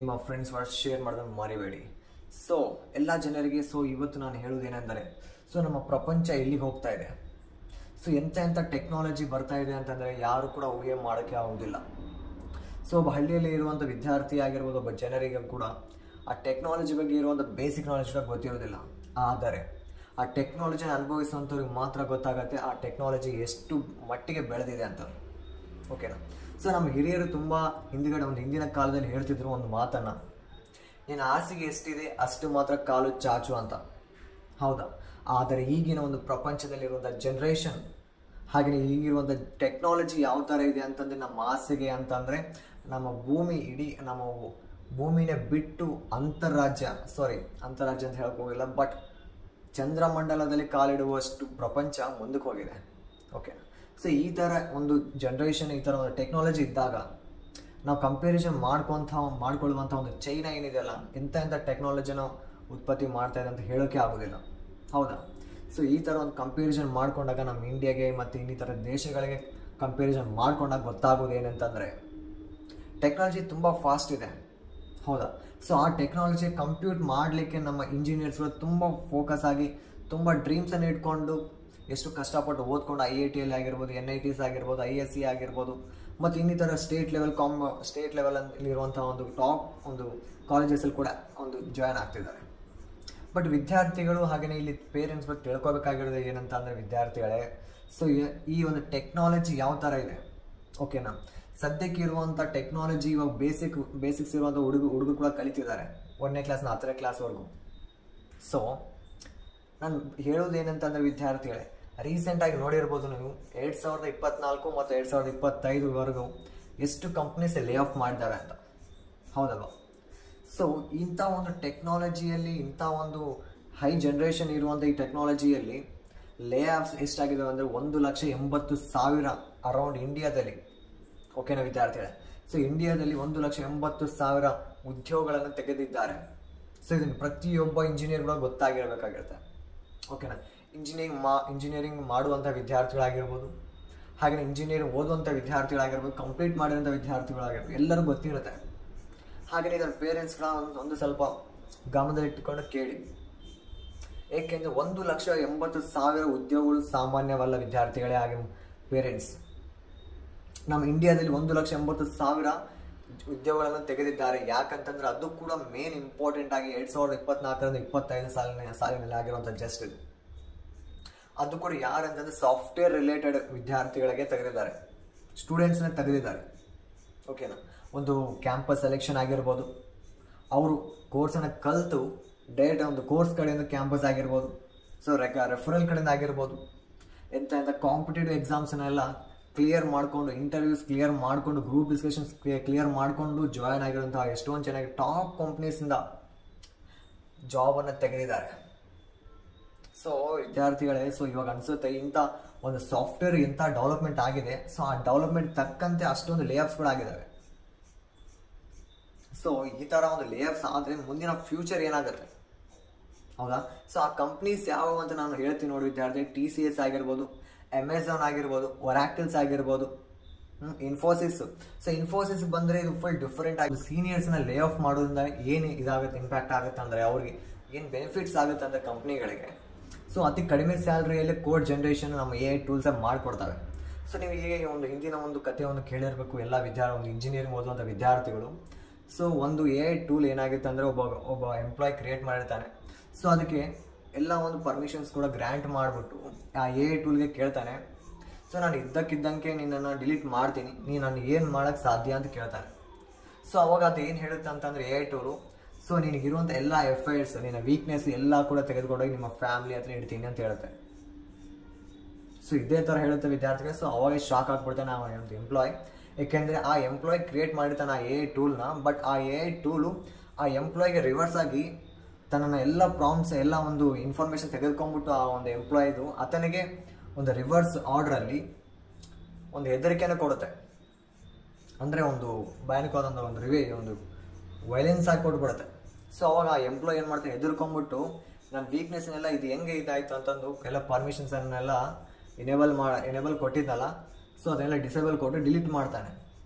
ನಿಮ್ಮ friends word share ಮಾಡೋದನ್ನು ಮರಿಬೇಡಿ. ಸೊ ಎಲ್ಲ ಜನರಿಗೆ ಇವತ್ತು ನಾನು ಹೇಳುವುದೇನೆಂದರೆ ನಮ್ಮ ಪ್ರಪಂಚ ಎಲ್ಲಿಗೆ ಹೋಗ್ತಾ ಇದೆ, ಎಂಥ ಟೆಕ್ನಾಲಜಿ ಬರ್ತಾ ಇದೆ ಅಂತಂದರೆ ಯಾರು ಕೂಡ ಊಹೆ ಮಾಡೋಕ್ಕೆ ಆಗೋದಿಲ್ಲ. ಒಬ್ಬ ಹಳ್ಳಿಯಲ್ಲಿ ಇರುವಂಥ ವಿದ್ಯಾರ್ಥಿ ಆಗಿರ್ಬೋದು, ಒಬ್ಬ ಜನರಿಗೆ ಕೂಡ ಆ ಟೆಕ್ನಾಲಜಿ ಬಗ್ಗೆ ಇರುವಂಥ ಬೇಸಿಕ್ ನಾಲೆಜ್ ಕೂಡ ಗೊತ್ತಿರೋದಿಲ್ಲ. ಆದರೆ ಆ ಟೆಕ್ನಾಲಜಿನ ಅನುಭವಿಸುವಂಥವ್ರಿಗೆ ಮಾತ್ರ ಗೊತ್ತಾಗುತ್ತೆ ಆ ಟೆಕ್ನಾಲಜಿ ಎಷ್ಟು ಮಟ್ಟಿಗೆ ಬೆಳೆದಿದೆ ಅಂತ. ಓಕೆನಾ? ನಮ್ಮ ಹಿರಿಯರು ತುಂಬ ಹಿಂದಿನ ಕಾಲದಲ್ಲಿ ಹೇಳ್ತಿದ್ರು ಒಂದು ಮಾತನ್ನು, ನಿನ್ನ ಹಾಸಿಗೆ ಎಷ್ಟಿದೆ ಅಷ್ಟು ಮಾತ್ರ ಕಾಲು ಚಾಚು ಅಂತ. ಹೌದಾ? ಆದರೆ ಈಗಿನ ಒಂದು ಪ್ರಪಂಚದಲ್ಲಿರುವಂಥ ಜನ್ರೇಷನ್ ಹಾಗೆಯೇ ಈಗಿರುವಂಥ ಟೆಕ್ನಾಲಜಿ ಯಾವ ಥರ ಇದೆ ಅಂತಂದರೆ, ನಮ್ಮ ಹಾಸಿಗೆ ಅಂತಂದರೆ ನಮ್ಮ ನಮ್ಮ ಭೂಮಿನೇ ಬಿಟ್ಟು ಅಂತರಾಜ್ಯ ಅಂತ ಹೇಳಕ್ಕೆ ಹೋಗಿಲ್ಲ, ಬಟ್ ಚಂದ್ರಮಂಡಲದಲ್ಲಿ ಕಾಲಿಡುವಷ್ಟು ಪ್ರಪಂಚ ಮುಂದಕ್ಕೆ ಹೋಗಿದೆ. ಓಕೆ, ಈ ಥರ ಒಂದು ಜನ್ರೇಷನ್, ಈ ಥರ ಒಂದು ಟೆಕ್ನಾಲಜಿ ಇದ್ದಾಗ ನಾವು ಕಂಪ್ಯಾರಿಸನ್ ಮಾಡ್ಕೊಳ್ಳುವಂಥ ಒಂದು ಚೈನಾ ಏನಿದೆಯಲ್ಲ, ಎಂಥ ಟೆಕ್ನಾಲಜಿನ ಉತ್ಪತ್ತಿ ಮಾಡ್ತಾ ಇದೆ ಅಂತ ಹೇಳೋಕ್ಕೆ ಆಗೋದಿಲ್ಲ. ಹೌದಾ? ಈ ಥರ ಒಂದು ಕಂಪ್ಯಾರಿಸನ್ ಮಾಡ್ಕೊಂಡಾಗ ನಮ್ಮ ಇಂಡಿಯಾಗೆ ಮತ್ತು ಇನ್ನಿತರ ದೇಶಗಳಿಗೆ ಕಂಪ್ಯಾರಿಸನ್ ಮಾಡ್ಕೊಂಡಾಗ ಗೊತ್ತಾಗೋದು ಏನಂತಂದರೆ, ಟೆಕ್ನಾಲಜಿ ತುಂಬ ಫಾಸ್ಟ್ ಇದೆ. ಹೌದಾ? ಆ ಟೆಕ್ನಾಲಜಿ ಕಂಪ್ಯೂಟ್ ಮಾಡಲಿಕ್ಕೆ ನಮ್ಮ ಇಂಜಿನಿಯರ್ಸ್ಗಳು ತುಂಬ ಫೋಕಸ್ ಆಗಿ ತುಂಬ ಡ್ರೀಮ್ಸನ್ನು ಇಟ್ಕೊಂಡು ಎಷ್ಟು ಕಷ್ಟಪಟ್ಟು ಓದ್ಕೊಂಡು IIT ಆಗಿರ್ಬೋದು, NITs ಆಗಿರ್ಬೋದು, ISC ಆಗಿರ್ಬೋದು, ಮತ್ತು ಇನ್ನಿತರ ಸ್ಟೇಟ್ ಲೆವೆಲಲ್ಲಿರುವಂಥ ಒಂದು ಟಾಪ್ ಒಂದು ಕಾಲೇಜಸಲ್ಲಿ ಕೂಡ ಒಂದು ಜಾಯ್ನ್ ಆಗ್ತಿದ್ದಾರೆ. ಬಟ್ ವಿದ್ಯಾರ್ಥಿಗಳು ಹಾಗೆಯೇ ಇಲ್ಲಿ ಪೇರೆಂಟ್ಸ್ ಬಗ್ಗೆ ತಿಳ್ಕೊಬೇಕಾಗಿರೋದು ಏನಂತ ಅಂದರೆ, ವಿದ್ಯಾರ್ಥಿಗಳೇ, ಈ ಒಂದು ಟೆಕ್ನಾಲಜಿ ಯಾವ ಥರ ಇದೆ. ಓಕೆನಾ? ಸದ್ಯಕ್ಕೆ ಇರುವಂಥ ಟೆಕ್ನಾಲಜಿ ಇವಾಗ ಬೇಸಿಕ್ಸ್ ಇರುವಂಥ ಹುಡುಗರು ಕೂಡ ಕಲಿತಿದ್ದಾರೆ, 1ನೇ ಕ್ಲಾಸ್ನ 10ನೇ ಕ್ಲಾಸ್ವರೆಗೂ. ನಾನು ಹೇಳೋದೇನಂತಂದರೆ, ವಿದ್ಯಾರ್ಥಿಗಳೇ, ರೀಸೆಂಟಾಗಿ ನೋಡಿರ್ಬೋದು ನೀವು, 2024 ಮತ್ತು 2025ವರೆಗೂ ಎಷ್ಟು ಕಂಪ್ನೀಸ್ ಲೇ ಆಫ್ ಮಾಡಿದ್ದಾವೆ ಅಂತ. ಹೌದಲ್ವಾ? ಇಂಥ ಒಂದು ಟೆಕ್ನಾಲಜಿಯಲ್ಲಿ, ಇಂಥ ಒಂದು ಹೈ ಜನ್ರೇಷನ್ ಇರುವಂಥ ಈ ಟೆಕ್ನಾಲಜಿಯಲ್ಲಿ ಲೇ ಆಫ್ಸ್ ಎಷ್ಟಾಗಿದ್ದಾವೆ ಅಂದರೆ 1,80,000 ಅರೌಂಡ್ ಇಂಡಿಯಾದಲ್ಲಿ. ಓಕೆನಾ ವಿದ್ಯಾರ್ಥಿಗಳೇ? ಇಂಡಿಯಾದಲ್ಲಿ 1,80,000 ಉದ್ಯೋಗಗಳನ್ನು ತೆಗೆದಿದ್ದಾರೆ. ಇದನ್ನು ಪ್ರತಿಯೊಬ್ಬ ಇಂಜಿನಿಯರ್ಗಳು ಗೊತ್ತಾಗಿರಬೇಕಾಗಿರುತ್ತೆ. ಓಕೆನಾ? ಇಂಜಿನಿಯರಿಂಗ್ ಮಾಡುವಂಥ ವಿದ್ಯಾರ್ಥಿಗಳಾಗಿರ್ಬೋದು, ಹಾಗೆಯೇ ಇಂಜಿನಿಯರಿಂಗ್ ಓದುವಂಥ ವಿದ್ಯಾರ್ಥಿಗಳಾಗಿರ್ಬೋದು, ಕಂಪ್ಲೀಟ್ ಮಾಡಿರೋಂಥ ವಿದ್ಯಾರ್ಥಿಗಳಾಗಿರ್ಬೋದು, ಎಲ್ಲರೂ ಗೊತ್ತಿರುತ್ತೆ. ಹಾಗೆಯೇ ಇದರ ಪೇರೆಂಟ್ಸ್ಗಳ ಒಂದು ಸ್ವಲ್ಪ ಗಮನದಲ್ಲಿಟ್ಟುಕೊಂಡು ಕೇಳಿ. ಏಕೆಂದರೆ 1,80,000 ಉದ್ಯೋಗಗಳು ಸಾಮಾನ್ಯವಲ್ಲ ವಿದ್ಯಾರ್ಥಿಗಳೇ. ಹಾಗೆ ಪೇರೆಂಟ್ಸ್, ನಮ್ಮ ಇಂಡಿಯಾದಲ್ಲಿ 1,80,000 ಉದ್ಯೋಗಗಳನ್ನು ತೆಗೆದಿದ್ದಾರೆ. ಯಾಕಂತಂದ್ರೆ ಅದು ಕೂಡ ಮೇನ್ ಇಂಪಾರ್ಟೆಂಟ್ ಆಗಿ 2024ರಿಂದ 25 ಸಾಲಿನಲ್ಲಿ ಆಗಿರುವಂಥ ಜಸ್ಟ್ ಇದು. ಅದು ಕೂಡ ಯಾರಂತಂದ್ರೆ ಸಾಫ್ಟ್ವೇರ್ ರಿಲೇಟೆಡ್ ವಿದ್ಯಾರ್ಥಿಗಳಿಗೆ ತೆಗೆದಿದ್ದಾರೆ, ಸ್ಟೂಡೆಂಟ್ಸ್ನ ತೆಗೆದಿದ್ದಾರೆ. ಓಕೆನಾ? ಒಂದು ಕ್ಯಾಂಪಸ್ ಸೆಲೆಕ್ಷನ್ ಆಗಿರ್ಬೋದು, ಅವರು ಕೋರ್ಸನ್ನು ಕಲಿತು ಡೈರೆಕ್ಟ್ ಒಂದು ಕೋರ್ಸ್ ಕಡೆಯಿಂದ ಕ್ಯಾಂಪಸ್ ಆಗಿರ್ಬೋದು, ರೆಫರಲ್ ಕಡೆಯಿಂದ ಆಗಿರ್ಬೋದು, ಎಂಥ ಕಾಂಪಿಟೇಟಿವ್ ಎಕ್ಸಾಮ್ಸನ್ನೆಲ್ಲ ಕ್ಲಿಯರ್ ಮಾಡಿಕೊಂಡು, ಇಂಟರ್ವ್ಯೂಸ್ ಕ್ಲಿಯರ್ ಮಾಡಿಕೊಂಡು, ಗ್ರೂಪ್ ಡಿಸ್ಕಷನ್ಸ್ ಕ್ಲಿಯರ್ ಮಾಡಿಕೊಂಡು ಜಾಯ್ನ್ ಆಗಿರುವಂತಹ ಎಷ್ಟೊಂದು ಚೆನ್ನಾಗಿ ಟಾಪ್ ಕಂಪ್ನೀಸಿಂದ ಜಾಬನ್ನು ತೆಗೆದಿದ್ದಾರೆ. ವಿದ್ಯಾರ್ಥಿಗಳೇ, ಇವಾಗ ಅನಿಸುತ್ತೆ ಇಂಥ ಒಂದು ಸಾಫ್ಟ್ವೇರ್ ಎಂಥ ಡೆವಲಪ್ಮೆಂಟ್ ಆಗಿದೆ, ಆ ಡೆವಲಪ್ಮೆಂಟ್ ತಕ್ಕಂತೆ ಅಷ್ಟೊಂದು ಲೇ ಆಫ್ಸ್ಗಳು ಆಗಿದ್ದಾವೆ. ಈ ಥರ ಒಂದು ಲೇ ಆಫ್ಸ್ ಆದರೆ ಮುಂದಿನ ಫ್ಯೂಚರ್ ಏನಾಗುತ್ತೆ? ಹೌದಾ? ಆ ಕಂಪ್ನೀಸ್ ಯಾವುವು ಅಂತ ನಾನು ಹೇಳ್ತೀನಿ ನೋಡಿ ವಿದ್ಯಾರ್ಥಿ. TCS ಆಗಿರ್ಬೋದು, Amazon ಆಗಿರ್ಬೋದು, Oracles ಆಗಿರ್ಬೋದು, ಇನ್ಫೋಸಿಸ್. ಇನ್ಫೋಸಿಸ್ ಬಂದರೆ ಇದು ಫುಲ್ ಡಿಫರೆಂಟ್ ಆಗಿ ಸೀನಿಯರ್ಸ್ನ ಲೇ ಆಫ್ ಮಾಡೋದ್ರಿಂದ ಏನು ಇದಾಗುತ್ತೆ, ಇಂಪ್ಯಾಕ್ಟ್ ಆಗುತ್ತೆ ಅಂದರೆ, ಅವ್ರಿಗೆ ಏನು ಬೆನಿಫಿಟ್ಸ್ ಆಗುತ್ತೆ ಅಂದರೆ ಕಂಪ್ನಿಗಳಿಗೆ, ಅತಿ ಕಡಿಮೆ ಸ್ಯಾಲ್ರಿಯಲ್ಲಿ ಕೋಡ್ ಜನ್ರೇಷನ್ ನಮ್ಮ AI ಟೂಲ್ಸ್ ಮಾಡಿಕೊಡ್ತವೆ. ನೀವು ಈಗ ಒಂದು ಹಿಂದಿನ ಒಂದು ಕಥೆಯನ್ನು ಕೇಳಿರಬೇಕು ಎಲ್ಲ ಒಂದು ಇಂಜಿನಿಯರಿಂಗ್ ಓದುವಂಥ ವಿದ್ಯಾರ್ಥಿಗಳು. ಒಂದು AI ಟೂಲ್ ಏನಾಗುತ್ತೆ ಅಂದರೆ, ಒಬ್ಬ ಎಂಪ್ಲಾಯ್ ಕ್ರಿಯೇಟ್ ಮಾಡಿರ್ತಾನೆ. ಅದಕ್ಕೆ ಎಲ್ಲ ಒಂದು ಪರ್ಮಿಷನ್ಸ್ ಕೂಡ ಗ್ರ್ಯಾಂಟ್ ಮಾಡಿಬಿಟ್ಟು ಆ AI ಟೂಲ್ಗೆ ಕೇಳ್ತಾನೆ, ನಾನು ಇದ್ದಕ್ಕಿದ್ದಂಗೆ ನಿನ್ನನ್ನು ಡಿಲೀಟ್ ಮಾಡ್ತೀನಿ, ನೀನು ನಾನು ಏನು ಮಾಡೋಕ್ಕೆ ಸಾಧ್ಯ ಅಂತ ಕೇಳ್ತಾನೆ. ಅವಾಗ ಅದು ಏನು ಹೇಳುತ್ತೆ ಅಂತಂದರೆ AI ಟೂಲು, ನಿನಗಿರುವಂಥ ಎಲ್ಲ ಎಫರ್ಟ್ಸ್, ನಿನ್ನ ವೀಕ್ನೆಸ್ ಎಲ್ಲ ಕೂಡ ತೆಗೆದುಕೊಂಡೋಗಿ ನಿಮ್ಮ ಫ್ಯಾಮಿಲಿ ಹತ್ರ ಇಡ್ತೀನಿ ಅಂತ ಹೇಳುತ್ತೆ. ಇದೇ ಥರ ಹೇಳುತ್ತೆ ವಿದ್ಯಾರ್ಥಿಗಳು. ಅವಾಗ ಶಾಕ್ ಆಗ್ಬಿಡ್ತಾನೆ ಆ ಒಂದು ಎಂಪ್ಲಾಯ್. ಏಕೆಂದರೆ ಆ ಎಂಪ್ಲಾಯ್ ಕ್ರಿಯೇಟ್ ಮಾಡಿರ್ತಾನೆ ಆ AI ಟೂಲ್ನ, ಬಟ್ ಆ AI ಟೂಲು ಆ ಎಂಪ್ಲಾಯ್ಗೆ ರಿವರ್ಸ್ ಆಗಿ ತನ್ನ ಎಲ್ಲ ಪ್ರಾಂಪ್ಟ್ಸ್ ಎಲ್ಲ ಒಂದು ಇನ್ಫಾರ್ಮೇಷನ್ ತೆಗೆದುಕೊಂಡ್ಬಿಟ್ಟು ಆ ಒಂದು ಎಂಪ್ಲಾಯ್ದು ಆತನಿಗೆ ಒಂದು ರಿವರ್ಸ್ ಆರ್ಡ್ರಲ್ಲಿ ಒಂದು ಹೆದರಿಕೆಯನ್ನು ಕೊಡುತ್ತೆ. ಅಂದರೆ ಒಂದು ಭಯಾನಕವಾದಂಥ ಒಂದು ವೈಲೆನ್ಸ್ ಆಗಿ ಕೊಟ್ಬಿಡುತ್ತೆ. ಅವಾಗ ಆ ಎಂಪ್ಲಾಯ್ ಏನು ಮಾಡ್ತಾನೆ, ಹೆದರ್ಕೊಂಡ್ಬಿಟ್ಟು ನನ್ನ ವೀಕ್ನೆಸ್ನೆಲ್ಲ ಇದು ಹೆಂಗೆ ಇದಾಯಿತು ಅಂತಂದು ಎಲ್ಲ ಪರ್ಮಿಷನ್ಸನ್ನೆಲ್ಲ ಎನೇಬಲ್ ಕೊಟ್ಟಿದ್ದಲ್ಲ, ಅದನ್ನೆಲ್ಲ ಡಿಸೇಬಲ್ ಕೊಟ್ಟು ಡಿಲೀಟ್ ಮಾಡ್ತಾನೆ.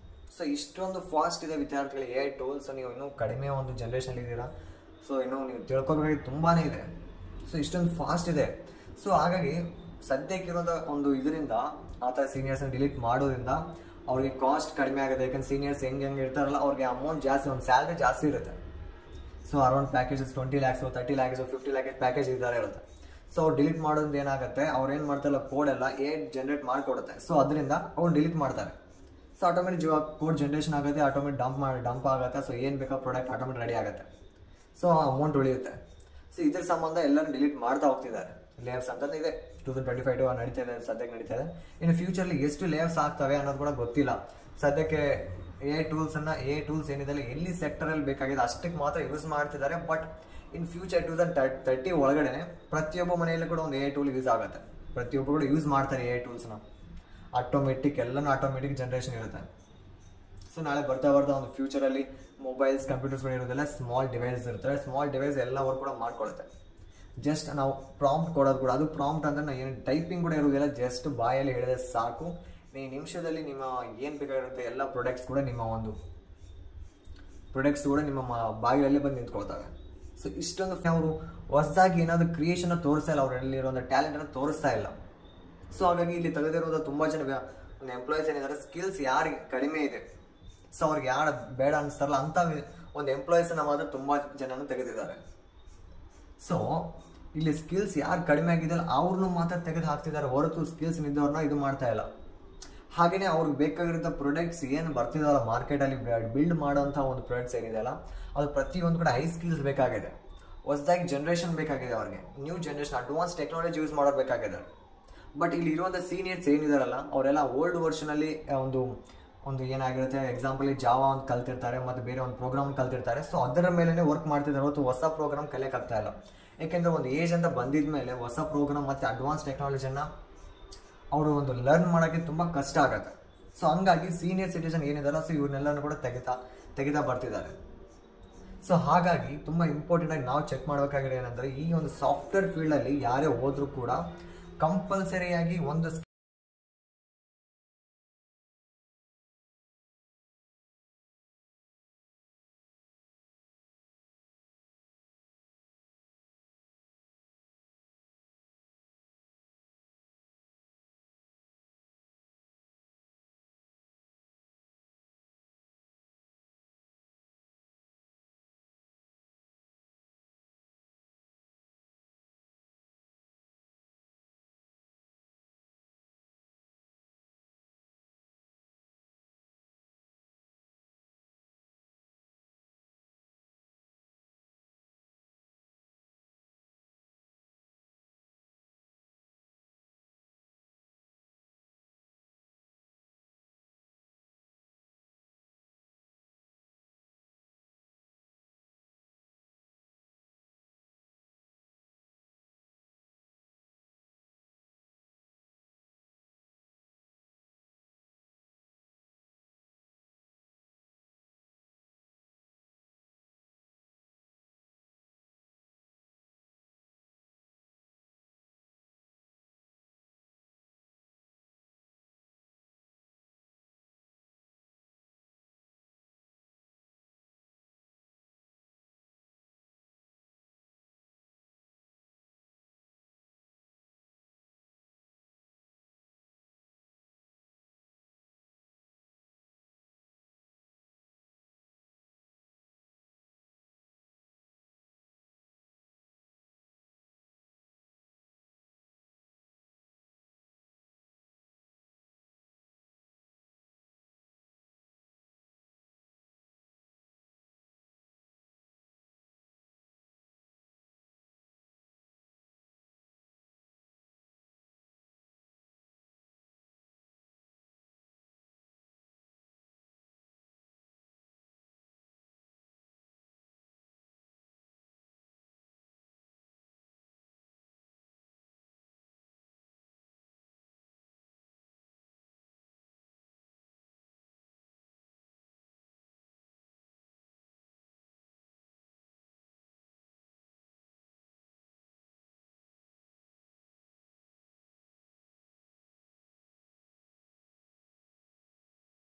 ಸೊ ಇಷ್ಟೊಂದು ಫಾಸ್ಟ್ ಇದೆ ವಿದ್ಯಾರ್ಥಿಗಳು ಎ ಐ ಟೂಲ್ಸ್. ನೀವು ಇನ್ನೂ ಕಡಿಮೆ ಒಂದು ಜನ್ರೇಷನ್ ಇದ್ದೀರಾ, ಸೊ ಇನ್ನೂ ನೀವು ತಿಳ್ಕೊಬೇಕಾಗಿ ತುಂಬಾ ಇದೆ. ಸೊ ಇಷ್ಟೊಂದು ಫಾಸ್ಟ್ ಇದೆ. ಸೊ ಹಾಗಾಗಿ ಸದ್ಯಕ್ಕಿರೋದ ಒಂದು ಇದರಿಂದ ಆ ಥರ ಸೀನಿಯರ್ಸ್ನ ಡಿಲೀಟ್ ಮಾಡೋದ್ರಿಂದ ಅವ್ರಿಗೆ ಕಾಸ್ಟ್ ಕಡಿಮೆ ಆಗುತ್ತೆ. ಯಾಕಂದ್ರೆ ಸೀನಿಯರ್ಸ್ ಹೆಂಗೆ ಇರ್ತಾರಲ್ಲ ಅವ್ರಿಗೆ ಅಮೌಂಟ್ ಜಾಸ್ತಿ, ಒಂದು ಸ್ಯಾಲ್ರಿ ಜಾಸ್ತಿ ಇರುತ್ತೆ. So around packages 20 lakhs 30 lakhs 50 lakhs package ಇದ್ದಾರೆ ಇರುತ್ತೆ. ಸೊ ಅವ್ರು ಡಿಲೀಟ್ ಮಾಡೋದು ಏನಾಗುತ್ತೆ, ಅವ್ರು ಏನು ಮಾಡ್ತಾರಲ್ಲ ಕೋಡ್ ಎಲ್ಲ ಜನರೇಟ್ ಮಾಡಿಕೊಡುತ್ತೆ. ಸೊ ಅದರಿಂದ ಅವ್ರು ಡಿಲೀಟ್ ಮಾಡ್ತಾರೆ. ಸೊ ಆಟೋಮೆಟಿಕ್ ಕೋಡ್ ಜನರೇಷನ್ ಆಗುತ್ತೆ, ಆಟೋಮೆಟಿಕ್ ಡಂಪ್ ಆಗುತ್ತೆ. ಸೊ ಏನು ಬೇಕೋ ಪ್ರಾಡಕ್ಟ್ ಆಟೋಮೆಟಿಕ್ ರೆಡಿ ಆಗುತ್ತೆ. ಸೊ ಅಮೌಂಟ್ ಉಳಿಯುತ್ತೆ. ಸೊ ಇದ್ರ ಸಂಬಂಧ ಎಲ್ಲರೂ ಡಿಲೀಟ್ ಮಾಡ್ತಾ ಹೋಗ್ತಿದ್ದಾರೆ. ಲೇವ್ಸ್ ಅಂತಂದ್ರೆ ಇದೆ 2025 ನಡೀತಾ ಇದೆ, ಸದ್ಯಕ್ಕೆ ನಡೀತಾ ಇದೆ. ಇನ್ನು ಫ್ಯೂಚರ್ಲಿ ಎಷ್ಟು ಲೇವ್ಸ್ ಆಗ್ತವೆ ಅನ್ನೋದು ಕೂಡ ಗೊತ್ತಿಲ್ಲ. ಸದ್ಯಕ್ಕೆ ಎ ಐ ಟೂಲ್ಸ್ ಏನಿದೆ ಎಲ್ಲಿ ಸೆಕ್ಟರಲ್ಲಿ ಬೇಕಾಗಿದೆ ಅಷ್ಟಕ್ಕೆ ಮಾತ್ರ ಯೂಸ್ ಮಾಡ್ತಿದ್ದಾರೆ. ಬಟ್ ಇನ್ ಫ್ಯೂಚರ್ 2030 ಒಳಗಡೆ ಪ್ರತಿಯೊಬ್ಬ ಮನೆಯಲ್ಲೂ ಕೂಡ ಒಂದು ಎ ಐ ಟೂಲ್ ಯೂಸ್ ಆಗುತ್ತೆ. ಪ್ರತಿಯೊಬ್ಬರು ಕೂಡ ಯೂಸ್ ಮಾಡ್ತಾರೆ ಎ ಐ ಟೂಲ್ಸ್ನ. ಆಟೋಮೆಟಿಕ್ ಎಲ್ಲನೂ ಆಟೋಮೆಟಿಕ್ ಜನ್ರೇಷನ್ ಇರುತ್ತೆ. ಸೊ ನಾಳೆ ಬರ್ತಾ ಒಂದು ಫ್ಯೂಚರಲ್ಲಿ ಮೊಬೈಲ್ಸ್ ಕಂಪ್ಯೂಟರ್ಸ್ಗಳು ಇರೋದೆಲ್ಲ ಸ್ಮಾಲ್ ಡಿವೈಸ್ ಇರ್ತಾರೆ. ಸ್ಮಾಲ್ ಡಿವೈಸ್ ಎಲ್ಲವರು ಕೂಡ ಮಾಡ್ಕೊಳ್ಳುತ್ತೆ. ಜಸ್ಟ್ ನಾವು ಪ್ರಾಂಪ್ಟ್ ಕೊಡೋದು ಕೂಡ, ಅದು ಪ್ರಾಂಪ್ಟ್ ಅಂದರೆ ನಾವು ಏನು ಟೈಪಿಂಗ್ ಕೂಡ ಇರೋದಿಲ್ಲ, ಜಸ್ಟ್ ಬಾಯಲ್ಲಿ ಹೇಳಿದ್ರೆ ಸಾಕು. ಈ ನಿಮಿಷದಲ್ಲಿ ನಿಮ್ಮ ಏನು ಬೇಕಾಗಿರುತ್ತೆ ಎಲ್ಲ ಪ್ರಾಡಕ್ಟ್ಸ್ ಕೂಡ ನಿಮ್ಮ ಬಾಗಿಲಲ್ಲೇ ಬಂದು ನಿಂತ್ಕೊಳ್ತವೆ. ಸೊ ಇಷ್ಟೊಂದು ಅವರು ಹೊಸದಾಗಿ ಏನಾದರೂ ಕ್ರಿಯೇಷನ್ ತೋರಿಸ್ತಾ ಇಲ್ಲ, ಅವರಲ್ಲಿರೋ ಟ್ಯಾಲೆಂಟನ್ನು ತೋರಿಸ್ತಾ ಇಲ್ಲ. ಸೊ ಹಾಗಾಗಿ ಇಲ್ಲಿ ತೆಗೆದಿರೋದು ತುಂಬ ಜನ ಒಂದು ಎಂಪ್ಲಾಯೀಸ್ ಏನಿದ್ದಾರೆ, ಸ್ಕಿಲ್ಸ್ ಯಾರಿಗೆ ಕಡಿಮೆ ಇದೆ, ಸೊ ಅವ್ರಿಗೆ ಯಾರು ಬೇಡ ಅನಿಸ್ತಾರಲ್ಲ ಅಂಥ ಒಂದು ಎಂಪ್ಲಾಯೀಸನ್ನು ಮಾತ್ರ ತುಂಬ ಜನನ ತೆಗೆದಿದ್ದಾರೆ. ಸೊ ಇಲ್ಲಿ ಸ್ಕಿಲ್ಸ್ ಯಾರು ಕಡಿಮೆ ಆಗಿದೆಯಲ್ಲ ಅವ್ರನ್ನೂ ಮಾತ್ರ ತೆಗೆದು ಹಾಕ್ತಿದ್ದಾರೆ, ಹೊರತು ಸ್ಕಿಲ್ಸ್ ಇದ್ದವ್ರನ್ನ ಇದು ಮಾಡ್ತಾ ಇಲ್ಲ. ಹಾಗೆಯೇ ಅವ್ರಿಗೆ ಬೇಕಾಗಿರೋ ಪ್ರಾಡಕ್ಟ್ಸ್ ಏನು ಬರ್ತಿದಾವಲ್ಲ ಮಾರ್ಕೆಟಲ್ಲಿ ಬಿಲ್ಡ್ ಮಾಡೋಂಥ ಒಂದು ಪ್ರಾಡಕ್ಟ್ಸ್ ಏನಿದೆಯಲ್ಲ ಅದು ಪ್ರತಿಯೊಂದು ಕೂಡ ಹೈ ಸ್ಕಿಲ್ಸ್ ಬೇಕಾಗಿದೆ. ಹೊಸದಾಗಿ ಜನ್ರೇಷನ್ ಬೇಕಾಗಿದೆ, ಅವ್ರಿಗೆ new generation advance technology use ಮಾಡೋದು ಬೇಕಾಗಿದೆ. ಬಟ್ ಇಲ್ಲಿ ಇರುವಂಥ ಸೀನಿಯರ್ಸ್ ಏನಿದಾರಲ್ಲ ಅವರೆಲ್ಲ ಓಲ್ಡ್ ವರ್ಷನಲ್ಲಿ ಒಂದು ಏನಾಗಿರುತ್ತೆ, ಎಕ್ಸಾಂಪಲ್ ಜಾವಾ ಒಂದು ಕಲ್ತಿರ್ತಾರೆ ಮತ್ತು ಬೇರೆ ಒಂದು ಪ್ರೋಗ್ರಾಮ್ ಕಲ್ತಿರ್ತಾರೆ. ಸೊ ಅದರ ಮೇಲೇ ವರ್ಕ್ ಮಾಡ್ತಿದ್ದಾರೆ ಹೊರತು ಹೊಸ ಪ್ರೋಗ್ರಾಮ್ ಕಲಿಯೋಕ್ಕಾಗ್ತಾ ಇಲ್ಲ. ಯಾಕೆಂದರೆ ಒಂದು ಏಜ್ ಅಂತ ಬಂದಿದ ಮೇಲೆ ಹೊಸ ಪ್ರೋಗ್ರಾಮ್ ಮತ್ತು ಅಡ್ವಾನ್ಸ್ ಟೆಕ್ನಾಲಜಿಯನ್ನು ಅವರು ಒಂದು ಲರ್ನ್ ಮಾಡೋಕ್ಕೆ ತುಂಬ ಕಷ್ಟ ಆಗುತ್ತೆ. ಸೊ ಹಂಗಾಗಿ ಸೀನಿಯರ್ ಸಿಟಿಸನ್ ಏನಿದಾರಲ್ಲ ಸೊ ಇವ್ರನ್ನೆಲ್ಲನೂ ಕೂಡ ತೆಗಿತಾ ಬರ್ತಿದ್ದಾರೆ. ಸೊ ಹಾಗಾಗಿ ತುಂಬ ಇಂಪಾರ್ಟೆಂಟಾಗಿ ನಾವು ಚೆಕ್ ಮಾಡಬೇಕಾಗಿದೆ ಏನಂದರೆ ಈ ಒಂದು ಸಾಫ್ಟ್ವೇರ್ ಫೀಲ್ಡಲ್ಲಿ ಯಾರೇ ಹೋದರೂ ಕೂಡ ಕಂಪಲ್ಸರಿಯಾಗಿ ಒಂದು